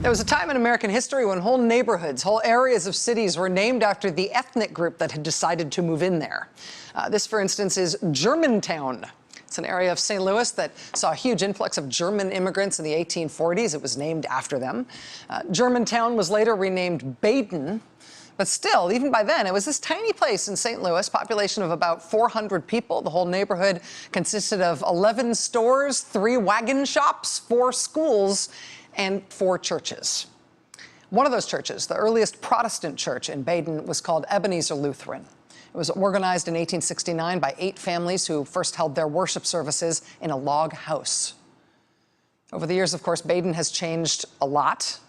There was a time in American history when whole neighborhoods, whole areas of cities were named after the ethnic group that had decided to move in there. This, for instance, is Germantown. It's an area of St. Louis that saw a huge influx of German immigrants in the 1840s. It was named after them. Germantown was later renamed Baden. But still, even by then, it was this tiny place in St. Louis, population of about 400 people. The whole neighborhood consisted of 11 stores, 3 wagon shops, 4 schools, and 4 churches. One of those churches, the earliest Protestant church in Baden, was called Ebenezer Lutheran. It was organized in 1869 by 8 families who first held their worship services in a log house. Over the years, of course, Baden has changed a lot.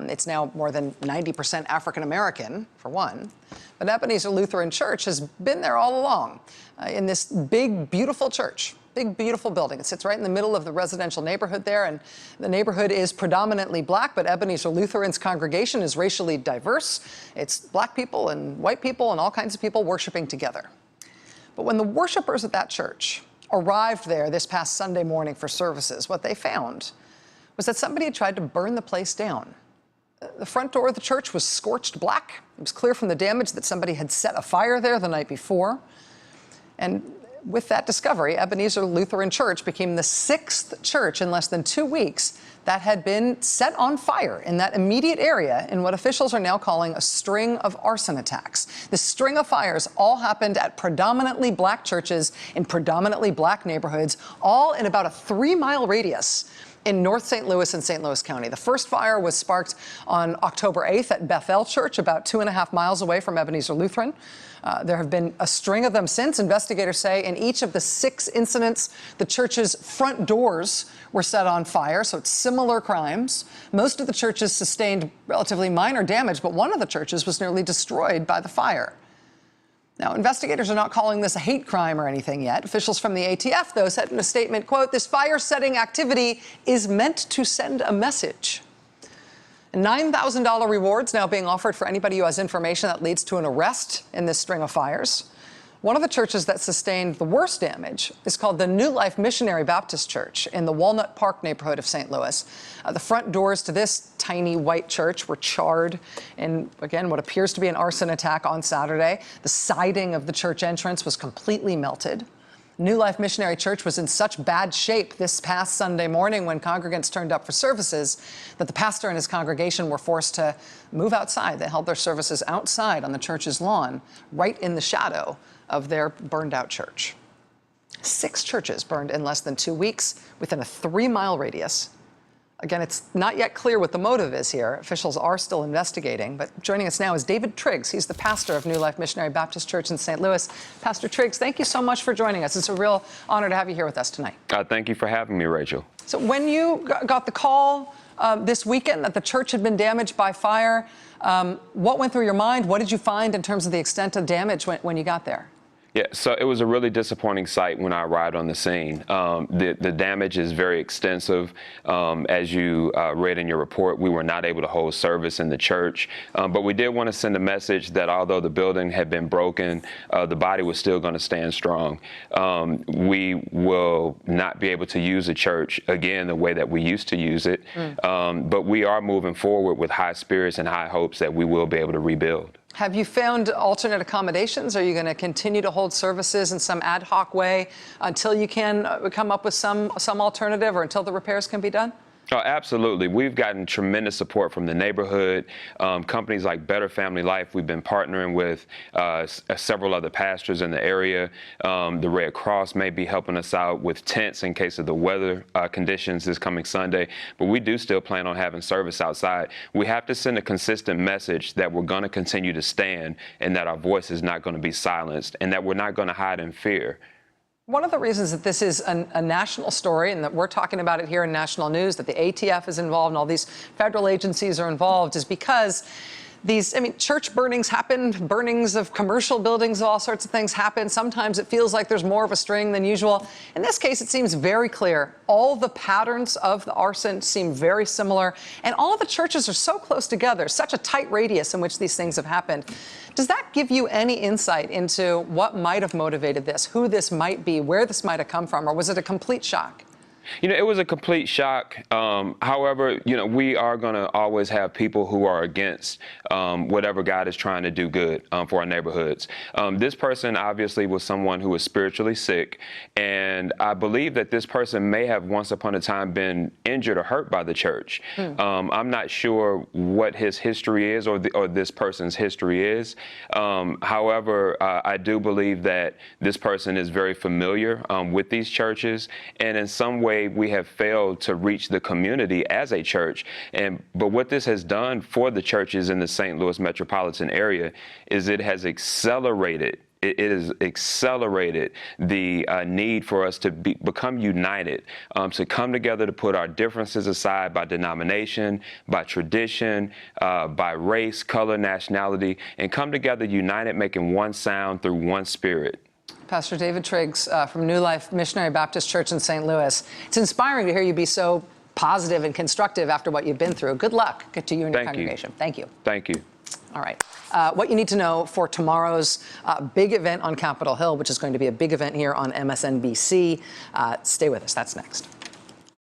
It's now more than 90% African American, for one. But Ebenezer Lutheran Church has been there all along in this big, beautiful church. Big, beautiful building. It sits right in the middle of the residential neighborhood there, and the neighborhood is predominantly black, but Ebenezer Lutheran's congregation is racially diverse. It's black people and white people and all kinds of people worshiping together. But when the worshipers at that church arrived there this past Sunday morning for services, what they found was that somebody had tried to burn the place down. The front door of the church was scorched black. It was clear from the damage that somebody had set a fire there the night before. And with that discovery, Ebenezer Lutheran Church became the 6th church in less than 2 weeks that had been set on fire in that immediate area in what officials are now calling a string of arson attacks. This string of fires all happened at predominantly black churches in predominantly black neighborhoods, all in about a 3-mile radius in North St. Louis and St. Louis County. The first fire was sparked on October 8th at Bethel Church, about 2.5 miles away from Ebenezer Lutheran. There have been a string of them since. Investigators say in each of the 6 incidents, the church's front doors were set on fire, so it's similar crimes. Most of the churches sustained relatively minor damage, but one of the churches was nearly destroyed by the fire. Now, investigators are not calling this a hate crime or anything yet. Officials from the ATF, though, said in a statement, quote, "This fire-setting activity is meant to send a message." $9,000 rewards now being offered for anybody who has information that leads to an arrest in this string of fires. One of the churches that sustained the worst damage is called the New Life Missionary Baptist Church in the Walnut Park neighborhood of St. Louis. The front doors to this tiny white church were charred in, again, what appears to be an arson attack on Saturday. The siding of the church entrance was completely melted. New Life Missionary Church was in such bad shape this past Sunday morning when congregants turned up for services that the pastor and his congregation were forced to move outside. They held their services outside on the church's lawn, right in the shadow of their burned-out church. 6 churches burned in less than 2 weeks within a 3-mile radius. Again, it's not yet clear what the motive is here. Officials are still investigating, but joining us now is David Triggs. He's the pastor of New Life Missionary Baptist Church in St. Louis. Pastor Triggs, thank you so much for joining us. It's a real honor to have you here with us tonight. Thank you for having me, Rachel. So when you got the call this weekend that the church had been damaged by fire, what went through your mind? What did you find in terms of the extent of damage when you got there? Yeah, so it was a really disappointing sight when I arrived on the scene. The damage is very extensive. As you read in your report, we were not able to hold service in the church, but we did want to send a message that although the building had been broken, the body was still going to stand strong. We will not be able to use the church again the way that we used to use it, but we are moving forward with high spirits and high hopes that we will be able to rebuild. Have you found alternate accommodations? Are you going to continue to hold services in some ad hoc way until you can come up with some alternative or until the repairs can be done? Oh, absolutely. We've gotten tremendous support from the neighborhood. Companies like Better Family Life, we've been partnering with several other pastors in the area. The Red Cross may be helping us out with tents in case of the weather conditions this coming Sunday. But we do still plan on having service outside. We have to send a consistent message that we're going to continue to stand and that our voice is not going to be silenced and that we're not going to hide in fear. One of the reasons that this is a national story and that we're talking about it here in national news, that the ATF is involved and all these federal agencies are involved, is because church burnings happen, burnings of commercial buildings, all sorts of things happen. Sometimes it feels like there's more of a string than usual. In this case, it seems very clear. All the patterns of the arson seem very similar, and all of the churches are so close together, such a tight radius in which these things have happened. Does that give you any insight into what might have motivated this, who this might be, where this might have come from, or was it a complete shock? It was a complete shock. However, we are going to always have people who are against whatever God is trying to do good for our neighborhoods. This person obviously was someone who was spiritually sick, and I believe that this person may have once upon a time been injured or hurt by the church. I'm not sure what his history is or this person's history is. However, I do believe that this person is very familiar with these churches, and in some way we have failed to reach the community as a church. But what this has done for the churches in the St. Louis metropolitan area is it has accelerated the need for us to become united, to come together, to put our differences aside by denomination, by tradition, by race, color, nationality, and come together united, making one sound through one spirit. Pastor David Triggs from New Life Missionary Baptist Church in St. Louis. It's inspiring to hear you be so positive and constructive after what you've been through. Good luck to you and your congregation. Thank you. Thank you. All right. What you need to know for tomorrow's big event on Capitol Hill, which is going to be a big event here on MSNBC. Stay with us. That's next.